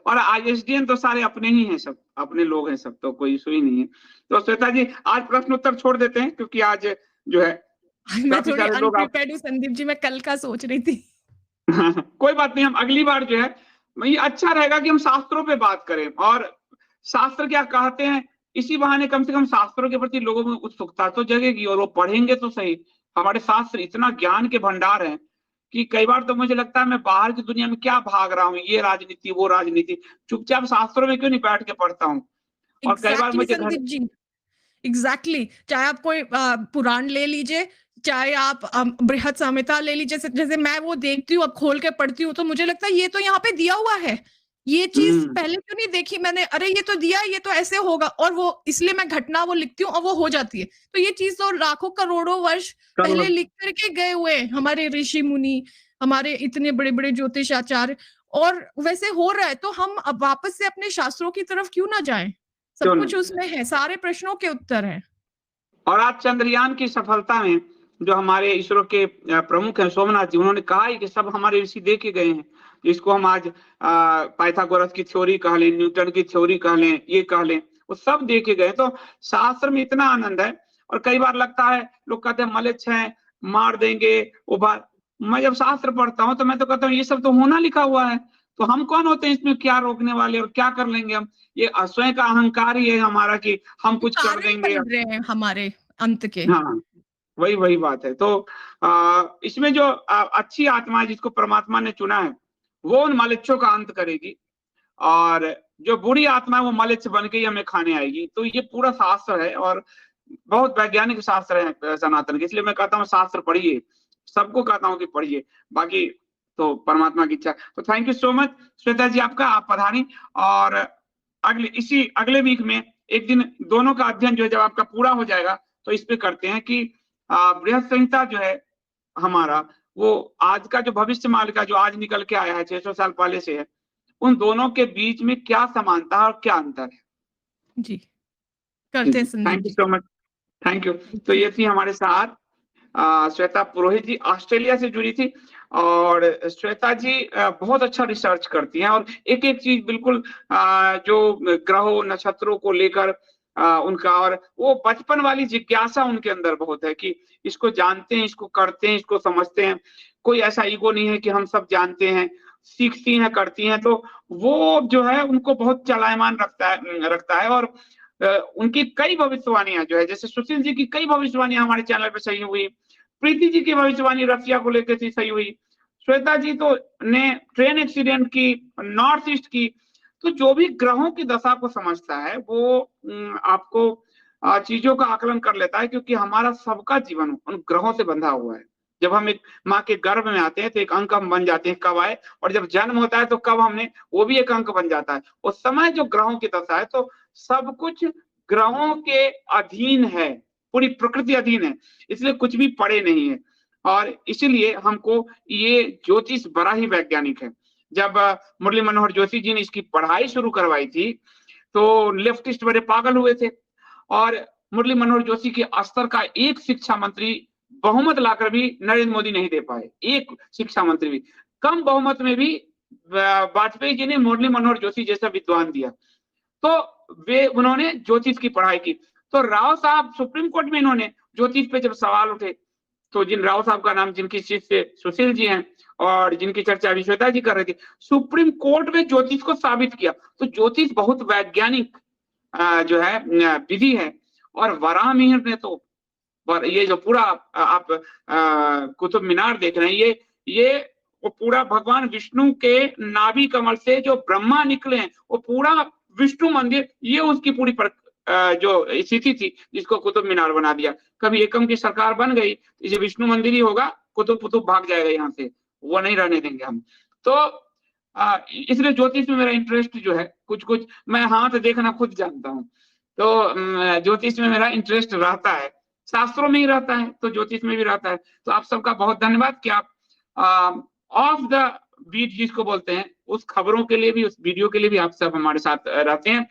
और ISDN तो सारे अपने ही हैं, सब अपने लोग हैं सब, तो कोई इशू ही नहीं है। तो श्वेता जी आज प्रश्न उत्तर छोड़ देते हैं, क्योंकि आज जो है मैं काफी थोड़ी सारे लोग आप अनप्रिपेयर्ड हूँ संदीप जी, मैं कल का सोच रही थी। कोई बात नहीं, हम अगली बार जो है ये अच्छा रहेगा कि हम शास्त्रों पे बात करें, और शास्त्र क्या कहते हैं, इसी बहाने कम से कम शास्त्रों के प्रति लोगों में उत्सुकता तो जगेगी, और वो पढ़ेंगे तो सही। हमारे शास्त्र इतना ज्ञान के भंडार है कि कई बार तो मुझे लगता है मैं बाहर की दुनिया में क्या भाग रहा हूँ, ये राजनीति वो राजनीति, चुपचाप शास्त्रों में क्यों नहीं बैठ के पढ़ता हूँ। और कई बार एग्जैक्टली मुझे घर संदीप जी, एग्जैक्टली चाहे आप कोई पुराण ले लीजिए, चाहे आप बृहद संहिता ले लीजिए, जैसे जैसे मैं वो देखती हूँ, अब खोल के पढ़ती हूँ तो मुझे लगता है ये तो यहाँ पे दिया हुआ है, ये चीज पहले क्यों नहीं देखी मैंने, अरे ये तो दिया, ये तो ऐसे होगा, और वो इसलिए मैं घटना वो लिखती हूँ और वो हो जाती है। तो ये चीज तो लाखों करोड़ों वर्ष पहले लिख करके गए हुए हमारे ऋषि मुनि, हमारे इतने बड़े बड़े ज्योतिषाचार्य, और वैसे हो रहा है, तो हम अब वापस से अपने शास्त्रों की तरफ क्यों ना जाएं? सब क्यों कुछ नहीं। उसमें है, सारे प्रश्नों के उत्तर हैं। और आज चंद्रयान की सफलता में जो हमारे इसरो के प्रमुख हैं सोमनाथ जी, उन्होंने कहा है कि सब हमारे ऋषि दे के गए हैं, जिसको हम आज पाइथागोरस की थ्योरी कह लें, न्यूटन की थ्योरी कह लें, ये कह लें, वो सब दे के गए। तो शास्त्र में इतना आनंद है। और कई बार लगता है, लोग कहते हैं मलेच्छ हैं, मार देंगे उबार, मैं जब शास्त्र पढ़ता हूँ तो मैं तो कहता हूँ ये सब तो होना लिखा हुआ है, तो हम कौन होते हैं इसमें क्या रोकने वाले, और क्या कर लेंगे हम। ये स्वयं का अहंकार ही है हमारा कि हम कुछ कर कारण देंगे। बन रहे हैं हमारे अंत के। हाँ, वही वही बात है। तो इसमें जो अच्छी आत्मा है जिसको परमात्मा ने चुना है, वो उन मलेच्छों का अंत करेगी, और जो बुरी आत्मा है वो मलेच्छ बन के ही हमें खाने आएगी। तो ये पूरा शास्त्र है, और बहुत वैज्ञानिक शास्त्र है सनातन के, इसलिए मैं कहता हूँ शास्त्र पढ़िए, सबको कहता हूँ कि पढ़िए, बाकी तो परमात्मा की इच्छा। तो thank you so much Shweta ji, आपका, आप पधारी। और अगले वीक में एक दिन दोनों का अध्ययन जो है जब आपका पूरा हो जाएगा, तो इस पे करते हैं कि बृहद संहिता जो है हमारा, वो आज का जो भविष्यमाल का जो आज निकल के आया है 600 साल पहले से है, उन दोनों के बीच में क्या समानता है और क्या अंतर है। जी, करते हैं संदीप थैंक यू जी। So much, thank you. तो ये थी हमारे साथ श्वेता पुरोहित जी, ऑस्ट्रेलिया से जुड़ी थी। और श्वेता जी बहुत अच्छा रिसर्च करती हैं, और एक एक चीज बिल्कुल जो ग्रहों नक्षत्रों को लेकर उनका, और वो बचपन वाली जिज्ञासा उनके अंदर बहुत है कि इसको जानते हैं, इसको करते हैं, इसको समझते हैं। कोई ऐसा ईगो नहीं है कि हम सब जानते हैं, सीखती हैं, करती हैं। तो वो जो है उनको बहुत चलायमान रखता है। और उनकी कई भविष्यवाणियां जो है, जैसे सुशील जी की कई भविष्यवाणियां हमारे चैनल पे सही हुई, प्रीति जी की भविष्यवाणी रसिया को लेकर थी, सही हुई। श्वेता जी तो ने ट्रेन एक्सीडेंट की, नॉर्थ ईस्ट की। तो जो भी ग्रहों की दशा को समझता है वो आपको चीजों का आकलन कर लेता है, क्योंकि हमारा सबका जीवन उन ग्रहों से बंधा हुआ है। जब हम एक माँ के गर्भ में आते हैं तो एक अंक हम बन जाते हैं कब आए, और जब जन्म होता है तो कब हमने, वो भी एक अंक बन जाता है। उस समय जो ग्रहों की दशा है, तो सब कुछ ग्रहों के अधीन है, पूरी प्रकृति अधीन है, इसलिए कुछ भी पड़े नहीं है। और इसीलिए हमको ये ज्योतिष बड़ा ही वैज्ञानिक है। जब मुरली मनोहर जोशी जी ने इसकी पढ़ाई शुरू करवाई थी, तो लेफ्टिस्ट बड़े पागल हुए थे, और मुरली मनोहर जोशी के स्तर का एक शिक्षा मंत्री बहुमत लाकर भी नरेंद्र मोदी नहीं दे पाए, एक शिक्षा मंत्री भी। कम बहुमत में भी वाजपेयी जी ने मुरली मनोहर जोशी जैसा विद्वान दिया। तो वे उन्होंने ज्योतिष की पढ़ाई की। तो राव साहब सुप्रीम कोर्ट में, इन्होंने ज्योतिष पे जब सवाल उठे, तो जिन राव साहब का नाम, जिनकी शिष्य सुशील जी हैं और जिनकी चर्चा अभी श्वेता जी कर रही थी, सुप्रीम कोर्ट में ज्योतिष को साबित किया। तो ज्योतिष बहुत वैज्ञानिक जो है विधि है। और वराह मिहिर ने तो, ये जो पूरा आप कुतुब मीनार देख रहे हैं, ये वो पूरा भगवान विष्णु के नाभि कमल से जो ब्रह्मा निकले हैं, वो पूरा विष्णु मंदिर, ये उसकी पूरी जो स्थिति थी, जिसको कुतुब मीनार बना दिया। कभी एकम की सरकार बन गई, ये विष्णु मंदिर ही होगा, कुतुब कुतुब भाग जाएगा यहाँ से, वो नहीं रहने देंगे हम। तो इसलिए ज्योतिष में मेरा इंटरेस्ट जो है, कुछ कुछ मैं हाथ देखना खुद जानता हूँ। तो ज्योतिष में मेरा इंटरेस्ट रहता है, शास्त्रों में ही रहता है तो ज्योतिष में भी रहता है। तो आप सबका बहुत धन्यवाद कि आप ऑफ द बीट जिसको बोलते हैं, उस खबरों के लिए भी, उस वीडियो के लिए भी आप सब हमारे साथ रहते हैं।